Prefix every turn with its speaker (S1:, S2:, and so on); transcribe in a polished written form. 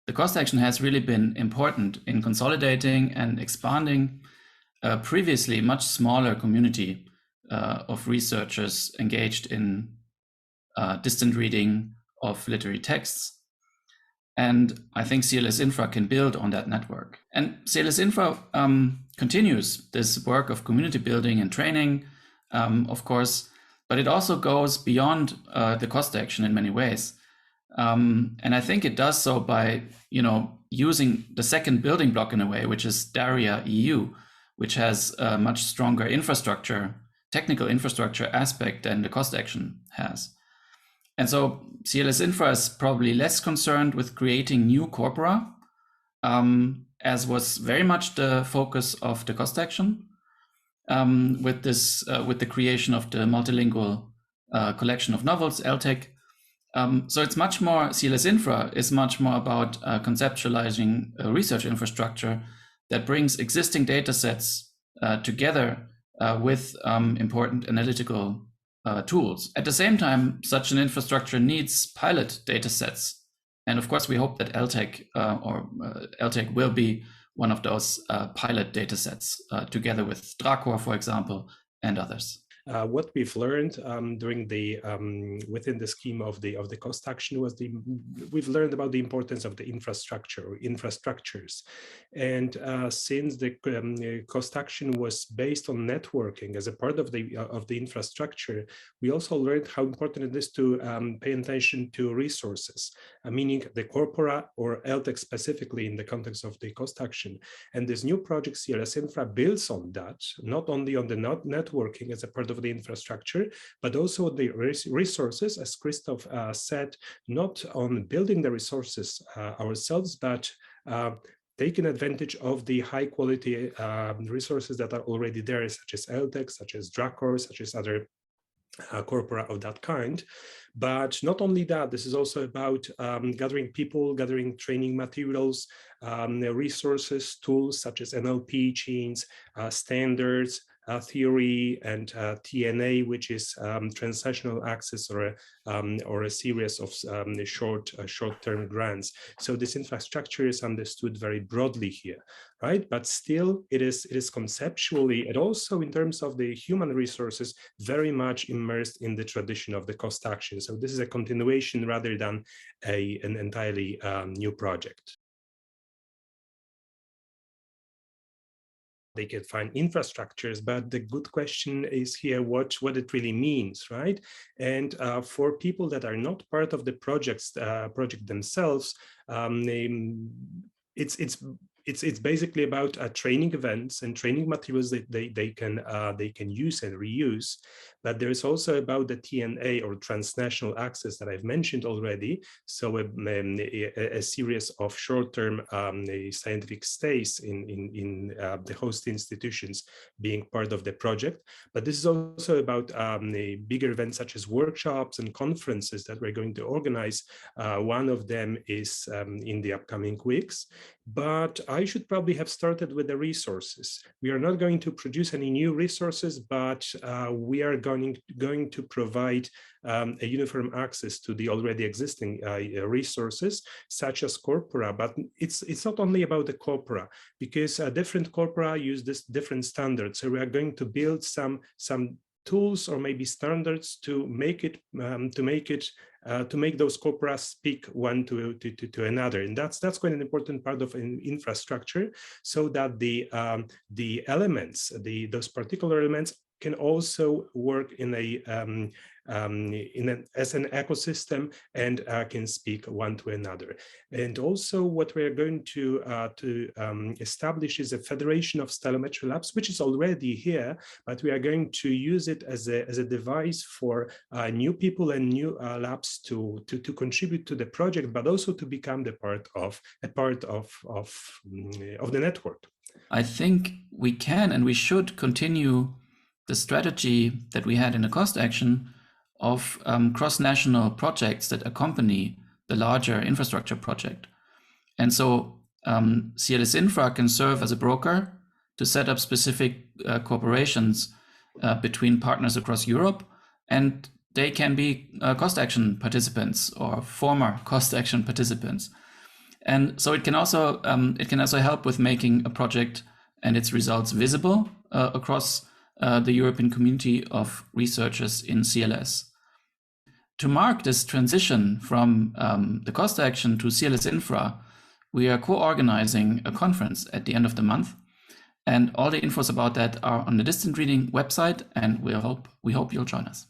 S1: the cost action has really been important in consolidating and expanding a previously much smaller community of researchers engaged in distant reading of literary texts. And I think CLS Infra can build on that network. And CLS Infra continues this work of community building and training, of course, but it also goes beyond the cost action in many ways. And I think it does so by, using the second building block in a way, which is DARIA EU, which has a much stronger infrastructure, technical infrastructure aspect than the cost action has. And so CLS Infra is probably less concerned with creating new corpora, as was very much the focus of the cost action, with the creation of the multilingual collection of novels, LTEC. So it's much more, CLS Infra is much more about conceptualizing a research infrastructure that brings existing data sets together with important analytical tools. At the same time, such an infrastructure needs pilot data sets. And of course, we hope that LTEC LTEC will be one of those pilot data sets together with Dracor, for example, and others.
S2: What we've learned during the within the scheme of the cost action was we've learned about the importance of the infrastructure or infrastructures, and since the cost action was based on networking as a part of the infrastructure, we also learned how important it is to pay attention to resources, meaning the corpora or LTEC specifically in the context of the cost action. And this new project CLS Infra builds on that, not only on the networking as a part of the infrastructure, but also the resources, as Christof said, not on building the resources ourselves, but taking advantage of the high quality resources that are already there, such as LTEC, such as Dracor, such as other corpora of that kind. But not only that, this is also about gathering people, gathering training materials, resources, tools such as NLP chains, standards, theory, and TNA, which is transactional access or a series of short-term grants. So this infrastructure is understood very broadly here, right? But still, it is conceptually and also in terms of the human resources very much immersed in the tradition of the cost action. So this is a continuation rather than an entirely new project. They can find infrastructures, but the good question is here what it really means, right? And for people that are not part of the project themselves, it's basically about training events and training materials that they can use and reuse. But there is also about the TNA or transnational access that I've mentioned already. So a series of short-term scientific stays in the host institutions being part of the project. But this is also about bigger events such as workshops and conferences that we're going to organize. One of them is in the upcoming weeks. But I should probably have started with the resources. We are not going to produce any new resources, but we are going to provide a uniform access to the already existing resources, such as corpora. But it's not only about the corpora, because different corpora use this different standards. So we are going to build some tools or maybe standards to make those corpora speak one to another, and that's quite an important part of an infrastructure, so that the elements, those particular elements, can also work in as an ecosystem and can speak one to another. And also, what we are going to establish is a federation of stylometry labs, which is already here, but we are going to use it as a device for new people and new labs to contribute to the project, but also to become a part of the network.
S1: I think we can and we should continue the strategy that we had in the cost action of cross-national projects that accompany the larger infrastructure project. And so CLS Infra can serve as a broker to set up specific corporations between partners across Europe, and they can be cost action participants or former cost action participants. And so it can also help with making a project and its results visible across the European community of researchers in CLS. To mark this transition from the Costa Action to CLS Infra, we are co-organizing a conference at the end of the month, and all the infos about that are on the Distant Reading website, and we hope you'll join us.